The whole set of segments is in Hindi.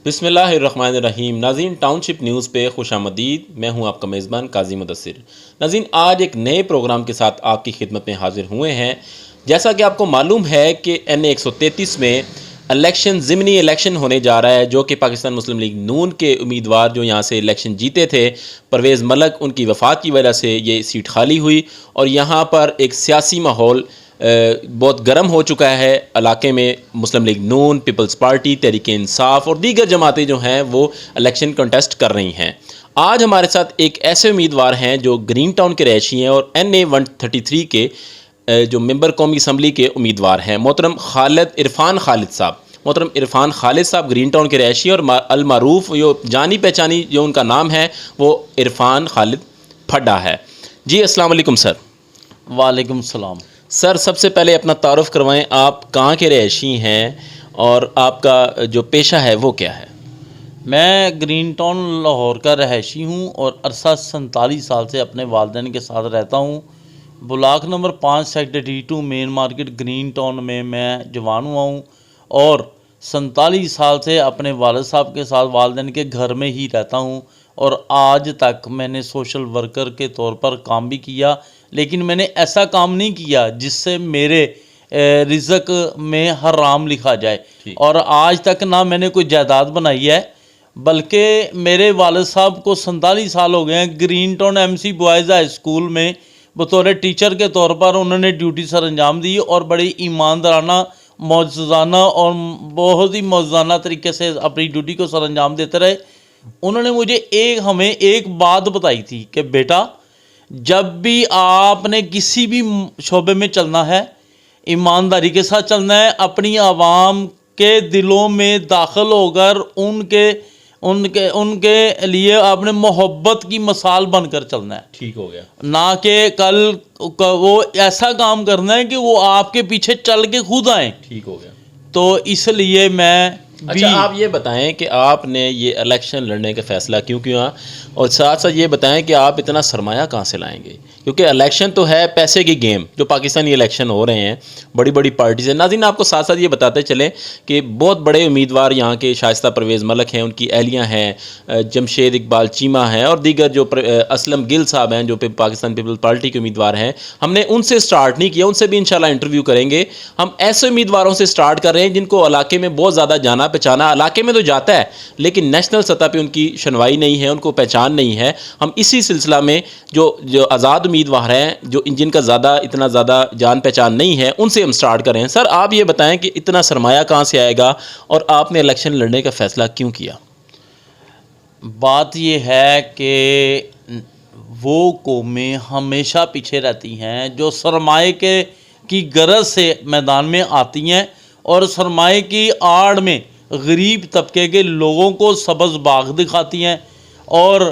बिस्मिल्लाहिर्रहमानिर्रहीम। नाज़रीन, टाउनशिप न्यूज़ पे खुशामदीद। मैं हूं आपका मेज़बान काजी मुदस्सिर। नाज़रीन, आज एक नए प्रोग्राम के साथ आपकी खिदमत में हाजिर हुए हैं। जैसा कि आपको मालूम है कि NA 133 में इलेक्शन ज़िमनी इलेक्शन होने जा रहा है, जो कि पाकिस्तान मुस्लिम लीग नून के उम्मीदवार जो यहाँ से इलेक्शन जीते थे परवेज़ मलक, उनकी वफ़ात की वजह से ये सीट खाली हुई और यहाँ पर एक सियासी माहौल बहुत गर्म हो चुका है। इलाके में मुस्लिम लीग नून, पीपल्स पार्टी, तहरीक इंसाफ और दीगर जमातें जो हैं वो इलेक्शन कंटेस्ट कर रही हैं। आज हमारे साथ एक ऐसे उम्मीदवार हैं जो ग्रीन टाउन के रहायशी हैं और NA 133 के जो मेंबर कौमी असम्बली के उम्मीदवार हैं। मोहतरम इरफान खालिद साहब। मोहतरम इरफान खालिद साहब ग्रीन टाउन के रहायशी और अल मारूफ जो जानी पहचानी जो उनका नाम है वो इरफान खालिद फड्डा है। जी अस्सलाम वालेकुम सर। वालेकुम सलाम। सर, सबसे पहले अपना तारुफ करवाएं, आप कहाँ के रहायशी हैं और आपका जो पेशा है वो क्या है? मैं ग्रीन टाउन लाहौर का रहायशी हूँ और अरसा 47 साल से अपने वालिदैन के साथ रहता हूँ। Block number 5 sector D2 main market green town में मैं जवान हुआ हूँ और 47 साल से अपने वालिद साहब के साथ वालिदैन के घर में ही रहता हूँ और आज तक मैंने सोशल वर्कर के तौर पर काम भी किया, लेकिन मैंने ऐसा काम नहीं किया जिससे मेरे रिज़्क में हराम लिखा जाए। और आज तक ना मैंने कोई जायदाद बनाई है, बल्कि मेरे वालिद साहब को 47 साल हो गए हैं। Green town MC boys high school में बतौर टीचर के तौर पर उन्होंने ड्यूटी सर अंजाम दी और बड़ी ईमानदाराना, मौजूदाना और बहुत ही मौजूदाना तरीके से अपनी ड्यूटी को सर अंजाम देते रहे। उन्होंने मुझे हमें एक बात बताई थी कि बेटा, जब भी आपने किसी भी शोबे में चलना है, ईमानदारी के साथ चलना है, अपनी आवाम के दिलों में दाखिल होकर उनके उनके उनके लिए आपने मोहब्बत की मिसाल बनकर चलना है। ठीक हो गया। ना कि कल वो ऐसा काम करना है कि वो आपके पीछे चल के खुद आए। ठीक हो गया। तो इसलिए मैं अच्छा, आप ये बताएं कि आपने ये इलेक्शन लड़ने का फ़ैसला क्यों किया और साथ साथ ये बताएं कि आप इतना सरमाया कहाँ से लाएंगे, क्योंकि इलेक्शन तो है पैसे की गेम। जो पाकिस्तानी इलेक्शन हो रहे हैं बड़ी बड़ी पार्टी से। नाज़रीन, आपको साथ साथ ये बताते चलें कि बहुत बड़े उम्मीदवार यहाँ के शाइस्ता परवेज़ मलक हैं, उनकी अहलियाँ हैं, जमशेद इकबाल चीमा हैं और दीगर जो असलम गिल साहब हैं जो पाकिस्तान पीपल्स पार्टी के उम्मीदवार हैं। हमने उनसे स्टार्ट नहीं किया, उनसे भी इंशाल्लाह इंटरव्यू करेंगे। हम ऐसे उम्मीदवारों से स्टार्ट कर रहे हैं जिनको इलाके में बहुत ज़्यादा जाना पहचाना, इलाके में तो जाता है लेकिन नेशनल सतह पे उनकी शनवाई नहीं है, उनको पहचान नहीं है। हम इसी सिलसिला में जो आज़ाद उम्मीदवार हैं, जो जिनका इतना ज़्यादा जान पहचान नहीं है, उनसे हम स्टार्ट करें। सर, आप ये बताएं कि इतना सरमाया कहाँ से आएगा और आपने इलेक्शन लड़ने का फ़ैसला क्यों किया? बात ये है कि वो कौमें हमेशा पीछे रहती हैं जो सरमाए की गरज से मैदान में आती हैं और सरमाए की आड़ में गरीब तबके के लोगों को सब्ज़ बाग दिखाती हैं और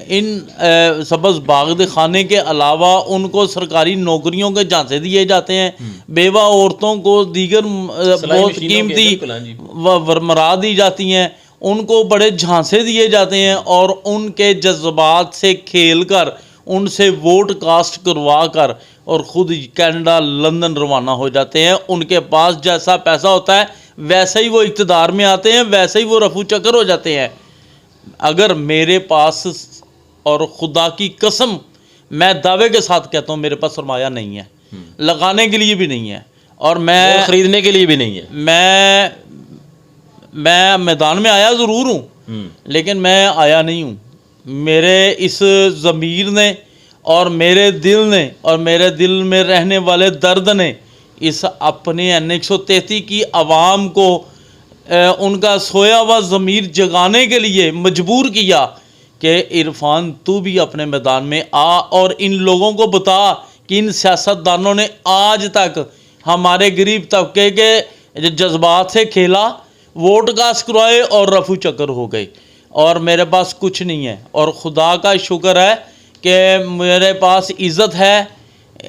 इन सब्ज़ बाग दिखाने के अलावा उनको सरकारी नौकरियों के झांसे दिए जाते हैं। बेवा औरतों को दीगर बहुत कीमती वरमरा दी जाती हैं, उनको बड़े झांसे दिए जाते हैं और उनके जज्बात से खेल कर उनसे वोट कास्ट करवा कर और ख़ुद कनाडा, लंदन रवाना हो जाते हैं। उनके पास जैसा पैसा होता है वैसे ही वो इक़्तिदार में आते हैं, वैसे ही वो रफू चक्कर हो जाते हैं। अगर मेरे पास, और खुदा की कसम मैं दावे के साथ कहता हूँ, मेरे पास सरमाया नहीं है, लगाने के लिए भी नहीं है और मैं ख़रीदने के लिए भी नहीं है। मैं मैदान में आया ज़रूर हूँ लेकिन मैं आया नहीं हूँ। मेरे इस ज़मीर ने और मेरे दिल ने और मेरे दिल में रहने वाले दर्द ने इस अपने NA 133 की आवाम को उनका सोया हुआ ज़मीर जगाने के लिए मजबूर किया कि इरफान, तू भी अपने मैदान में आ और इन लोगों को बता कि इन सियासतदानों ने आज तक हमारे गरीब तबके के जज्बात से खेला, वोट कास्ट करवाए और रफू चक्कर हो गए और मेरे पास कुछ नहीं है। और खुदा का शुक्र है कि मेरे पास इज़्ज़त है,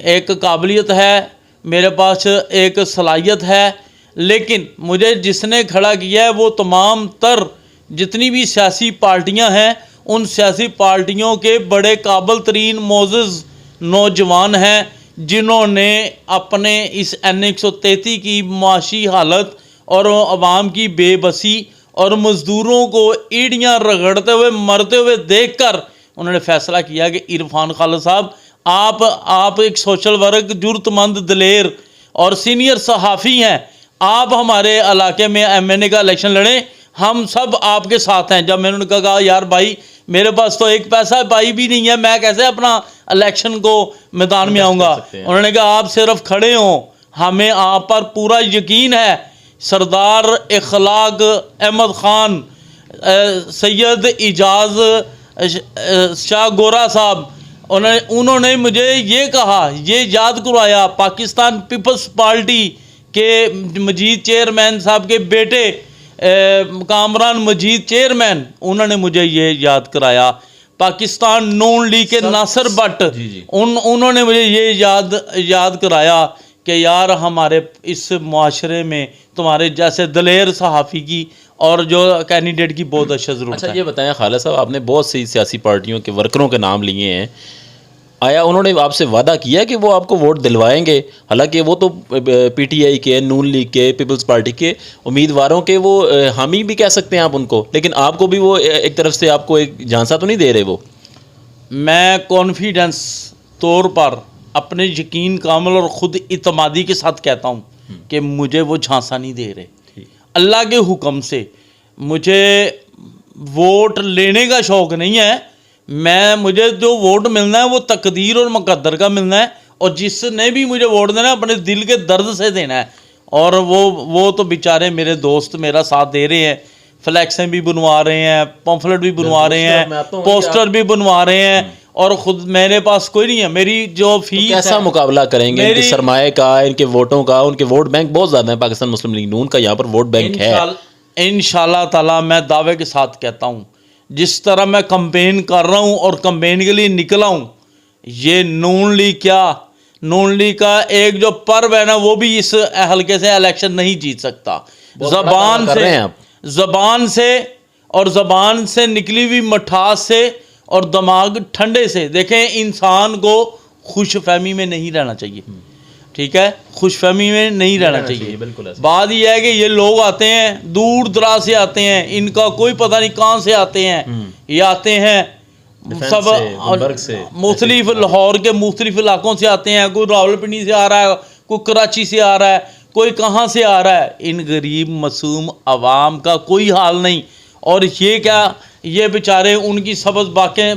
एक काबिलियत है, मेरे पास एक सलाहियत है, लेकिन मुझे जिसने खड़ा किया है वो तमाम तर जितनी भी सियासी पार्टियां हैं, उन सियासी पार्टियों के बड़े काबिल तरीन मोअज़्ज़ज़ नौजवान हैं जिन्होंने अपने इस NA 133 की माशी हालत और आवाम की बेबसी और मज़दूरों को ईड़ियाँ रगड़ते हुए मरते हुए देखकर उन्होंने फैसला किया कि इरफान खालिद साहब, आप एक सोशल वर्क, जरूरतमंद, दिलेर और सीनियर सहाफ़ी हैं, आप हमारे इलाके में MNA का इलेक्शन लड़ें, हम सब आपके साथ हैं। जब मैंने उनका कहा यार भाई मेरे पास तो एक पैसा पाई भी नहीं है, मैं कैसे अपना इलेक्शन को मैदान में आऊँगा। उन्होंने कहा आप सिर्फ खड़े हों, हमें आप पर पूरा यकीन है। सरदार इखलाक अहमद ख़ान, सैयद इजाज़ शाह गोरा साहब, उन्होंने मुझे ये कहा, ये याद करवाया, पाकिस्तान पीपल्स पार्टी के मजीद चेयरमैन साहब के बेटे कामरान मजीद चेयरमैन, उन्होंने मुझे ये याद कराया। पाकिस्तान नून लीग के नासिर भट्ट, उन्होंने मुझे ये याद कराया कि यार हमारे इस मुआशरे में तुम्हारे जैसे दलेर सहाफ़ी की और जो कैंडिडेट की बहुत अच्छा ज़रूरत है। अच्छा ये बताएं खालिद साहब, आपने बहुत सी सियासी पार्टियों के वर्करों के नाम लिए हैं, आया उन्होंने आपसे वादा किया कि वो आपको वोट दिलवाएंगे? हालांकि वो तो PTI के, नून लीग के, पीपल्स पार्टी के उम्मीदवारों के वो हामी भी कह सकते हैं आप उनको, लेकिन आपको भी वो एक तरफ से आपको एक झांसा तो नहीं दे रहे वो? मैं कॉन्फिडेंस तौर पर अपने यकीन कामिल और ख़ुद इतमादी के साथ कहता हूँ कि मुझे वो झांसा नहीं दे रहे। अल्लाह के हुक्म से मुझे वोट लेने का शौक़ नहीं है, मुझे जो वोट मिलना है वो तकदीर और मुकद्दर का मिलना है, और जिसने भी मुझे वोट देना है अपने दिल के दर्द से देना है। और वो तो बेचारे मेरे दोस्त मेरा साथ दे रहे हैं, फ्लैक्सें भी बनवा रहे हैं, पम्फलेट भी बनवा रहे हैं, पोस्टर भी बनवा रहे हैं, और ख़ुद मेरे पास कोई नहीं है। मेरी जो फीस, कैसा मुकाबला करेंगे इनके सरमाए का, इनके वोटों का? उनके वोट बैंक बहुत ज़्यादा है, पाकिस्तान मुस्लिम लीग नून का यहाँ पर वोट बैंक है। इंशाल्लाह ताला मैं दावे के साथ कहता हूँ, जिस तरह मैं कैंपेन कर रहा हूँ और कैंपेन के लिए निकला हूँ, ये नून लीग क्या, नून लीग का एक जो पर्व है ना, वो भी इस हल्के से इलेक्शन नहीं जीत सकता। ज़बान से निकली हुई मिठास से और दिमाग ठंडे से। देखें, इंसान को खुशफहमी में नहीं रहना चाहिए, ठीक है, खुशफहमी में नहीं रहना चाहिए। बिल्कुल। बात यह है कि ये लोग आते हैं दूर दराज से आते हैं, इनका कोई पता नहीं कहाँ से आते हैं, ये आते हैं सब मुख्तलिफ लाहौर के मुख्तलिफ इलाकों से आते हैं, कोई रावलपिंडी से आ रहा है, कोई कराची से आ रहा है, कोई कहाँ से आ रहा है। इन गरीब मासूम आवाम का कोई हाल नहीं। और ये क्या, ये बेचारे उनकी सबज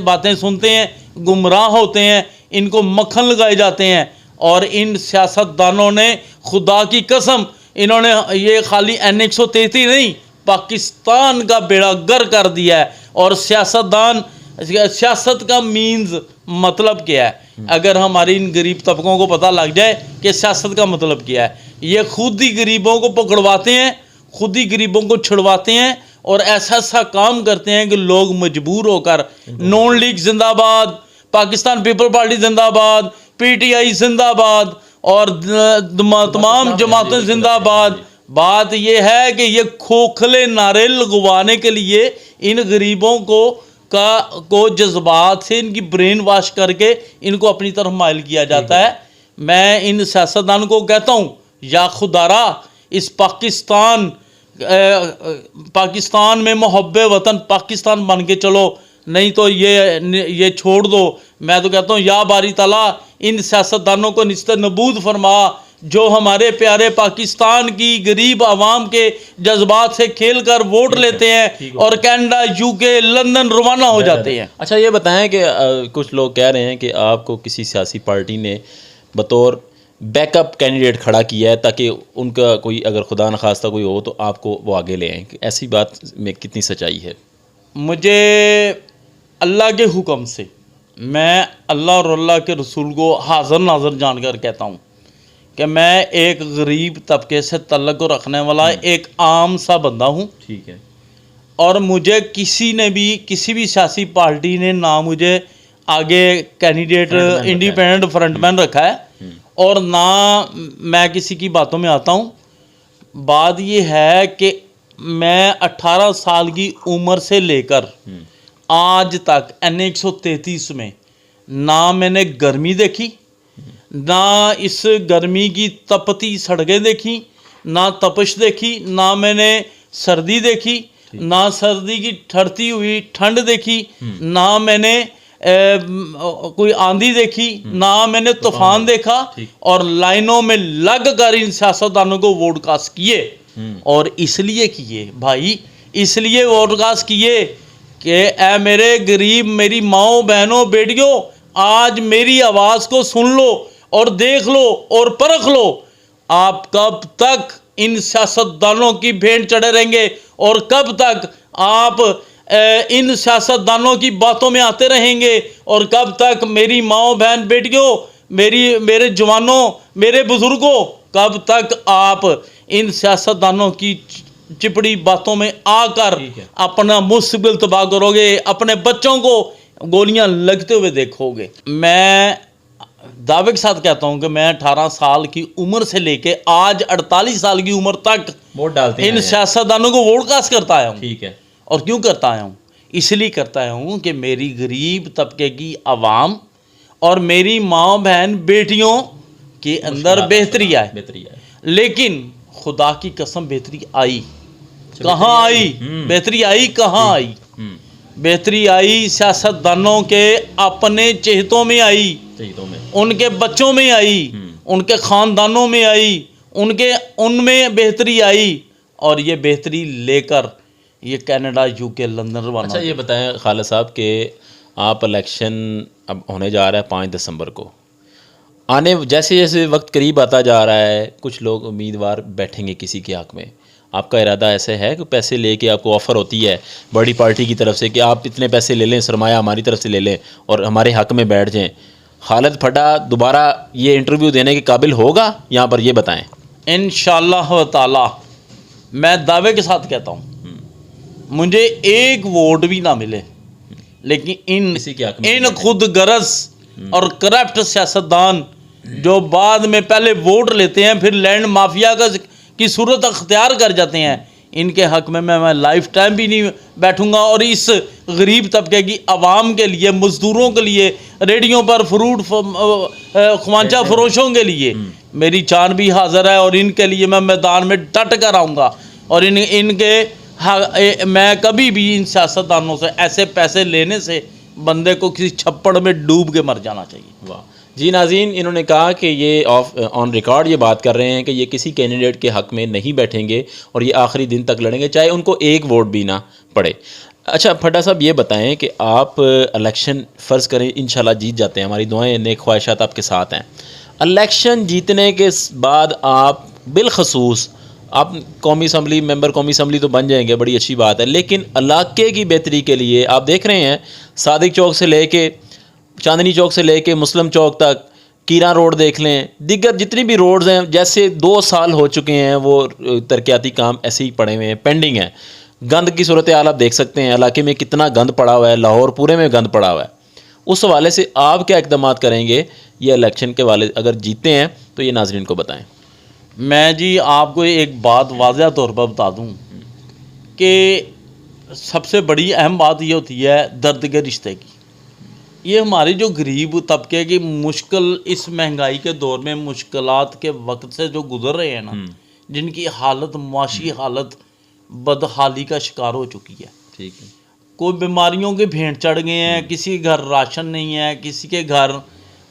बातें सुनते हैं, गुमराह होते हैं, इनको मक्खन लगाए जाते हैं। और इन सियासतदानों ने खुदा की कसम, इन्होंने ये खाली N133 नहीं, पाकिस्तान का बेड़ा गर्क कर दिया है। और सियासत का मीन्स मतलब क्या है, अगर हमारी इन गरीब तबकों को पता लग जाए कि सियासत का मतलब क्या है, ये खुद ही गरीबों को पकड़वाते हैं, खुद ही गरीबों को छुड़वाते हैं, और ऐसा काम करते हैं कि लोग मजबूर होकर नून लीग जिंदाबाद, पाकिस्तान पीपल पार्टी जिंदाबाद, PTI जिंदाबाद और तमाम जमातें जिंदाबाद। बात यह है कि ये खोखले नारे लगवाने के लिए इन गरीबों को जज्बात से इनकी ब्रेन वॉश करके इनको अपनी तरफ माइल किया जाता है। मैं इन सियासतदान को कहता हूँ, या खुदारा इस पाकिस्तान में मोहब्बे वतन पाकिस्तान बन के चलो, नहीं तो ये छोड़ दो। मैं तो कहता हूँ, या बारी ताला इन सियासतदानों को निस्तर नबूद फरमा, जो हमारे प्यारे पाकिस्तान की गरीब आवाम के जज्बात से खेल कर वोट लेते हैं और कनाडा, UK, लंदन रवाना हो जाते हैं। अच्छा ये बताएं कि कुछ लोग कह रहे हैं कि आपको किसी सियासी पार्टी ने बतौर बैकअप कैंडिडेट खड़ा किया है ताकि उनका कोई अगर खुदा न खास्ता कोई हो तो आपको वो आगे ले आएँ, ऐसी बात में कितनी सच्चाई है? मुझे अल्लाह के हुक्म से, मैं अल्लाह और अल्लाह के रसूल को हाज़िर नाज़िर जानकर कहता हूँ कि मैं एक गरीब तबके से तल्लुक़ रखने वाला एक आम सा बंदा हूँ, ठीक है। और मुझे किसी भी सियासी पार्टी ने ना मुझे आगे कैंडिडेट इंडिपेंडेंट फ्रंटमैन रखा है, और ना मैं किसी की बातों में आता हूँ। बात ये है कि मैं 18 साल की उम्र से लेकर आज तक N133 में ना मैंने गर्मी देखी, ना इस गर्मी की तपती सड़कें देखी, ना तपश देखी, ना मैंने सर्दी देखी, ना सर्दी की ठरती हुई ठंड देखी, ना मैंने कोई आंधी देखी, ना मैंने तूफान देखा, और लाइनों में लग कर इन सियासतदानों को वोटकास्ट किए। और इसलिए किए भाई, इसलिए वोटकास्ट किए कि ए मेरे गरीब, मेरी माओ बहनों बेटियों, आज मेरी आवाज़ को सुन लो और देख लो और परख लो, आप कब तक इन सियासतदानों की भेंट चढ़े रहेंगे और कब तक आप इन सियासतदानों की बातों में आते रहेंगे, और कब तक मेरी माओ बहन बेटियों, मेरे जवानों, मेरे बुजुर्गों, कब तक आप इन सियासतदानों की चिपड़ी बातों में आकर अपना मुस्तकबिल तबाह करोगे, अपने बच्चों को गोलियां लगते हुए देखोगे। मैं दावे के साथ कहता हूं कि मैं 18 साल की उम्र से लेके आज 48 साल की उम्र तक वोट डालते इन सियासतदानों को वोटकास्ट करता आया हूं। ठीक है। और क्यों करता आया हूं? इसलिए करता आया हूं कि मेरी गरीब तबके की आवाम और मेरी माँ बहन बेटियों के अंदर बेहतरी आए। लेकिन खुदा की कसम बेहतरी आई कहाँ आई? बेहतरी आई कहाँ आई? बेहतरी आई सियासतदानों के अपने चहेतों में आई, उनके बच्चों में आई, उनके ख़ानदानों में आई, उनमें बेहतरी आई, और ये बेहतरी लेकर ये कनाडा, यूके, लंदन रवाना। अच्छा ये बताएं खालिद साहब कि आप इलेक्शन अब होने जा रहा है 5 दिसंबर को, आने जैसे जैसे वक्त करीब आता जा रहा है, कुछ लोग उम्मीदवार बैठेंगे किसी के हक़ में, आपका इरादा ऐसे है कि पैसे लेके आपको ऑफ़र होती है बड़ी पार्टी की तरफ से कि आप इतने पैसे ले लें, सरमाया हमारी तरफ से ले लें और हमारे हक़ में बैठ जाएं, खालिद फड्डा दोबारा ये इंटरव्यू देने के काबिल होगा? यहाँ पर ये बताएं। इंशाअल्लाह ताला मैं दावे के साथ कहता हूँ, मुझे एक वोट भी ना मिले, लेकिन इन खुद गरज और करप्ट सियासतदान जो बाद में पहले वोट लेते हैं फिर लैंड माफिया की सूरत अख्तियार कर जाते हैं, इनके हक़ में मैं लाइफ टाइम भी नहीं बैठूंगा। और इस गरीब तबके की आवाम के लिए, मज़दूरों के लिए, रेडियों पर फ्रूट ख्वांचा फरोशों के लिए मेरी जान भी हाजिर है, और इनके लिए मैं मैदान में डट कर आऊँगा। और मैं कभी भी इन सियासतदानों से ऐसे पैसे लेने से बंदे को किसी छप्पड़ में डूब के मर जाना चाहिए। वाह जी नाज़रीन, इन्होंने कहा कि ये ऑन रिकॉर्ड ये बात कर रहे हैं कि ये किसी कैंडिडेट के हक़ में नहीं बैठेंगे और ये आखिरी दिन तक लड़ेंगे, चाहे उनको एक वोट भी ना पड़े। अच्छा फड्डा साहब ये बताएं कि आप इलेक्शन फ़र्ज़ करें इंशाल्लाह जीत जाते हैं, हमारी दुआएं नेक ख्वाहिशात आपके साथ हैं, इलेक्शन जीतने के बाद आप बिलखसूस आप कौमी असम्बली मेंबर, कौमी असम्बली तो बन जाएंगे, बड़ी अच्छी बात है, लेकिन इलाके की बेहतरी के लिए आप देख रहे हैं सादिक चौक से लेके चांदनी चौक से लेके मुस्लिम चौक तक, कीरा रोड देख लें, दिग्गर जितनी भी रोड्स हैं, जैसे 2 साल हो चुके हैं वो तरक्याती काम ऐसे ही पड़े हुए हैं, पेंडिंग है। गंद की सूरत हाल आप देख सकते हैं, इलाके में कितना गंद पड़ा हुआ है, लाहौर पूरे में गंद पड़ा हुआ है। उस हवाले से आप क्या इक़दाम करेंगे ये इलेक्शन के वाले, अगर जीते हैं तो ये नाज़रीन को बताएँ। मैं जी आपको एक बात वाज़ह तौर पर बता दूं कि सबसे बड़ी अहम बात ये होती है दर्द के रिश्ते की। ये हमारे जो गरीब तबके की मुश्किल, इस महंगाई के दौर में मुश्किलात के वक्त से जो गुजर रहे हैं ना, जिनकी हालत, मुआशी हालत बदहाली का शिकार हो चुकी है। ठीक है। कोई बीमारियों के भेंट चढ़ गए हैं, किसी के घर राशन नहीं है, किसी के घर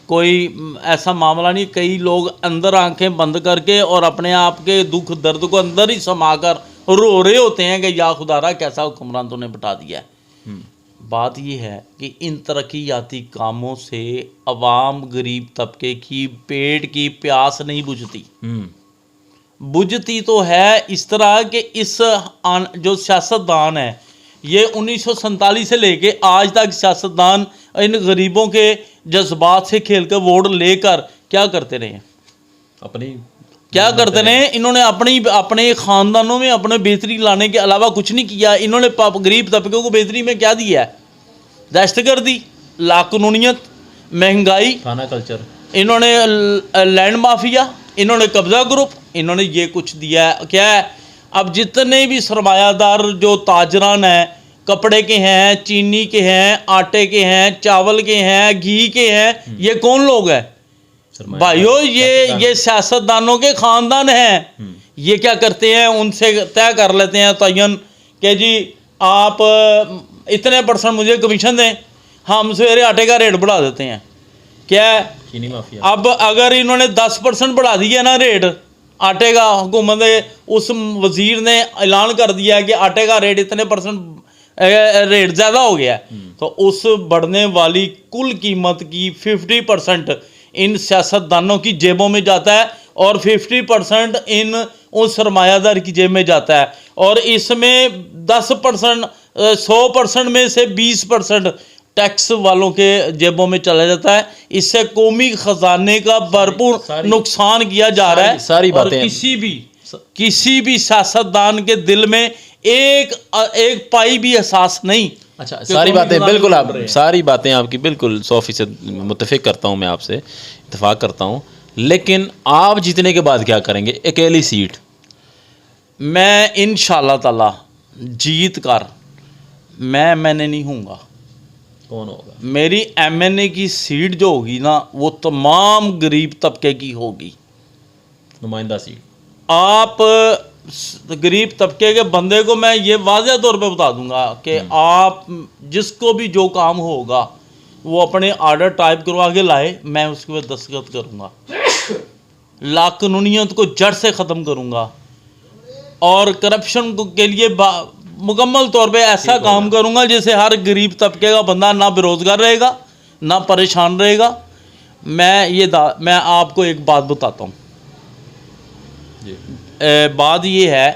कोई ऐसा मामला नहीं, कई लोग अंदर आंखें बंद करके और अपने आप के दुख दर्द को अंदर ही समाकर रो रहे होते हैं कि या खुदारा कैसा हुक्मरान तूने बिठा दिया है। बात यह है कि इन तरक्याती कामों से अवाम, गरीब तबके की पेट की प्यास नहीं बुझती। बुझती तो है इस तरह कि इस जो सियासतदान है ये 1947 से लेके आज तक सियासतदान इन गरीबों के जज्बात से खेल कर वोट लेकर क्या करते रहे हैं, क्या करते रहे। इन्होंने अपने ख़ानदानों में अपने बेहतरी लाने के अलावा कुछ नहीं किया। इन्होंने गरीब तबकों को बेहतरी में क्या दिया है? दहशतगर्दी, लाकानूनियत, महंगाई, खाना कल्चर, इन्होंने लैंड माफिया, इन्होंने कब्जा ग्रुप, इन्होंने ये कुछ दिया है। क्या है? अब जितने भी सरमायादार जो ताजरान हैं, कपड़े के हैं, चीनी के हैं, आटे के हैं, चावल के हैं, घी के हैं, ये कौन लोग हैं भाइयों? ये सियासतदानों के ख़ानदान हैं। ये क्या करते हैं? उनसे तय कर लेते हैं तयन कि जी आप इतने % मुझे कमीशन दें, हम सवेरे आटे का रेट बढ़ा देते हैं। क्या है, चीनी माफिया। अब अगर इन्होंने 10% बढ़ा दिया ना रेट आटे का, हुकूमत ने, उस वजीर ने ऐलान कर दिया है कि आटे का रेट इतने % रेट ज़्यादा हो गया है, तो उस बढ़ने वाली कुल कीमत की 50% इन सियासतदानों की जेबों में जाता है और 50% इन उस सरमायादार की जेब में जाता है। और इसमें 10% 100% में से 20% टैक्स वालों के जेबों में चला जाता है। इससे कौमी खजाने का भरपूर नुकसान किया जा रहा है। सारी और बातें किसी भी सियासतदान के दिल में एक पाई भी एहसास नहीं। अच्छा, सारी बातें बिल्कुल आप सारी बातें आपकी बिल्कुल 100% मुत्तफिक करता हूँ, मैं आपसे इत्तेफाक करता हूँ। लेकिन आप जीतने के बाद क्या करेंगे? अकेली सीट। मैं इंशाअल्लाह ताला जीत कर मैंने नहीं हूँगा। कौन होगा? मेरी MNA की सीट जो होगी ना, वो तमाम गरीब तबके की होगी। नुमाइंदा सीट। आप गरीब तबके के बंदे को मैं ये वाज़ह तौर पे बता दूंगा कि आप जिसको भी जो काम होगा वो अपने आर्डर टाइप करवा के लाए, मैं उसके ऊपर दस्तखत करूंगा, लाकानूनियत को जड़ से ख़त्म करूंगा और करप्शन के लिए मुकम्मल तौर पे ऐसा काम करूंगा जिससे हर गरीब तबके का बंदा ना बेरोज़गार रहेगा ना परेशान रहेगा। मैं आपको एक बात बताता हूँ। बात ये है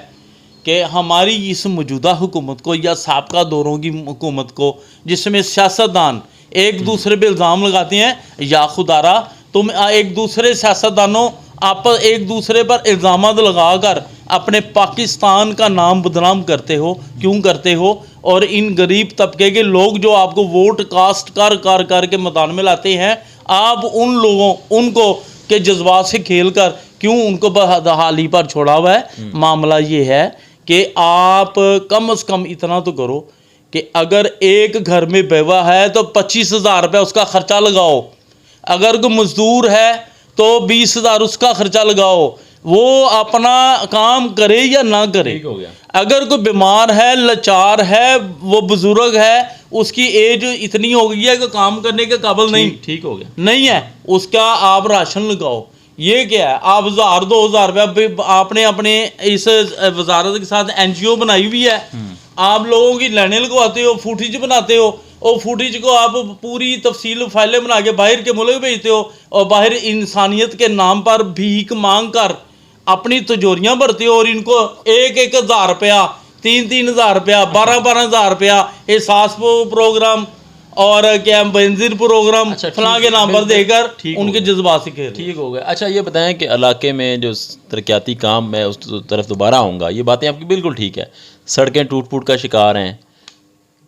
कि हमारी इस मौजूदा हुकूमत को या साबका दौरों की हुकूमत को, जिसमें सियासतदान एक दूसरे पे इल्ज़ाम लगाते हैं, या खुदारा तुम एक दूसरे सियासतदानों आप एक दूसरे पर इल्ज़ाम लगाकर अपने पाकिस्तान का नाम बदनाम करते हो, क्यों करते हो? और इन गरीब तबके के लोग जो आपको वोट कास्ट कर के मैदान में लाते हैं, आप उनको के जज्बात से खेल कर क्यों उनको बहाली पर छोड़ा हुआ है? मामला ये है कि आप कम से कम इतना तो करो कि अगर एक घर में बेवा है तो 25,000 रुपये उसका खर्चा लगाओ, अगर कोई मजदूर है तो 20,000 उसका खर्चा लगाओ, वो अपना काम करे या ना करे। ठीक हो गया। अगर कोई बीमार है, लाचार है, वो बुजुर्ग है, उसकी एज इतनी हो गई है कि काम करने के काबिल ठीक हो गया नहीं है, उसका आप राशन लगाओ। ये क्या है, आप 1,000-2,000 रुपये आपने अपने इस वजारत के साथ NGO बनाई हुई है, आप लोगों की लाइनें लगवाते हो, फुटेज बनाते हो, और फुटेज को आप पूरी तफसील फाइलें बना के बाहर के मुल्क भेजते हो, और बाहर इंसानियत के नाम पर भीख मांग कर अपनी तिजोरियाँ भरते हो, और इनको 1,000 रुपया, 3,000 रुपया, 12,000 रुपया एहसास प्रोग्राम और क्या बेंजीर प्रोग्राम फलां के नाम पर देकर उनके जज्बात से खेल। ठीक हो गया। अच्छा, ये बताएं कि इलाके में जो तरक्याती काम, मैं उस तरफ दोबारा आऊँगा, ये बातें आपकी बिल्कुल ठीक है। सड़कें टूट फूट का शिकार हैं,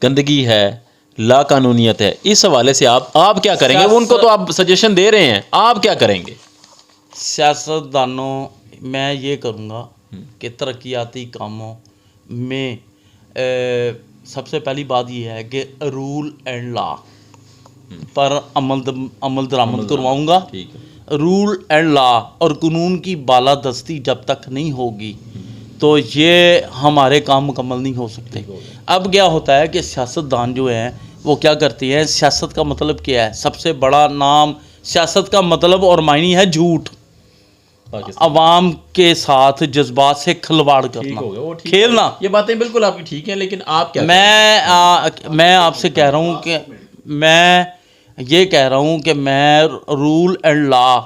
गंदगी है, लाकानूनियत है, इस हवाले से आप क्या करेंगे? उनको तो आप सजेशन दे रहे हैं, आप क्या करेंगे? सियासतदानों, मैं ये करूँगा कि तरक्याती कामों में सबसे पहली बात यह है कि रूल एंड लॉ पर अमल दरामद करवाऊँगा। रूल एंड लॉ और कानून की बालादस्ती जब तक नहीं होगी तो ये हमारे काम मुकम्मल नहीं हो सकते। अब क्या होता है कि सियासतदान जो हैं वो क्या करती है, सियासत का मतलब क्या है? सबसे बड़ा नाम सियासत का मतलब और मायने है झूठ, अवाम के साथ जज्बात से खिलवाड़ करना, खेलना। ये बातें बिल्कुल आपकी ठीक हैं, लेकिन आप क्या? मैं आपसे कह रहा हूँ कि मैं रूल एंड लॉ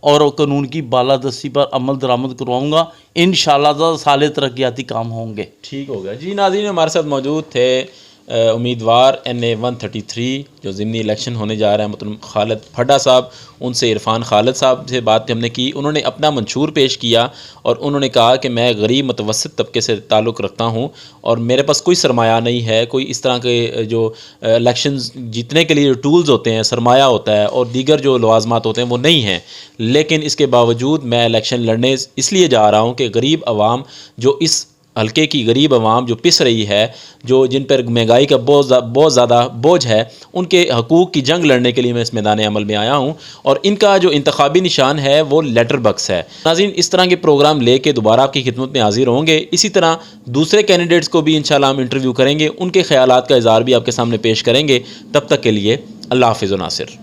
और कानून की बालादस्ती पर अमल दरामद करवाऊँगा। इंशाअल्लाह साले तरक्याती काम होंगे। ठीक हो गया जी। नाज़रीन, हमारे साथ मौजूद थे उम्मीदवार NA 133 जो ज़िमनी इलेक्शन होने जा रहा है, मतलब खालिद फड्डा साहब। उनसे इरफान खालिद साहब से बात हमने की, उन्होंने अपना मंशूर पेश किया और उन्होंने कहा कि मैं गरीब मुतवस्सित तबके से ताल्लुक़ रखता हूं और मेरे पास कोई सरमाया नहीं है, कोई इस तरह के जो इलेक्शन जीतने के लिए टूल्स होते हैं, सरमाया होता है और दीगर जो लवाजमात होते हैं वो नहीं हैं। लेकिन इसके बावजूद मैं इलेक्शन लड़ने इसलिए जा रहा हूँ कि गरीब आवाम जो इस हल्के की गरीब आवाम जो पिस रही है, जो जिन पर महंगाई का बहुत ज़्यादा बोझ है, उनके हकूक़ की जंग लड़ने के लिए मैं इस मैदान अमल में आया हूँ और इनका जो इंतखाबी निशान है वो लेटर बक्स है। नाज़रीन, इस तरह के प्रोग्राम लेके दोबारा आपकी खिदमत में हाजिर होंगे। इसी तरह दूसरे कैंडिडेट्स को भी इंशाल्लाह हम इंटरव्यू करेंगे, उनके ख्यालात का इज़हार भी आपके सामने पेश करेंगे। तब तक के लिए अल्लाह हाफ़िज़ व नासिर।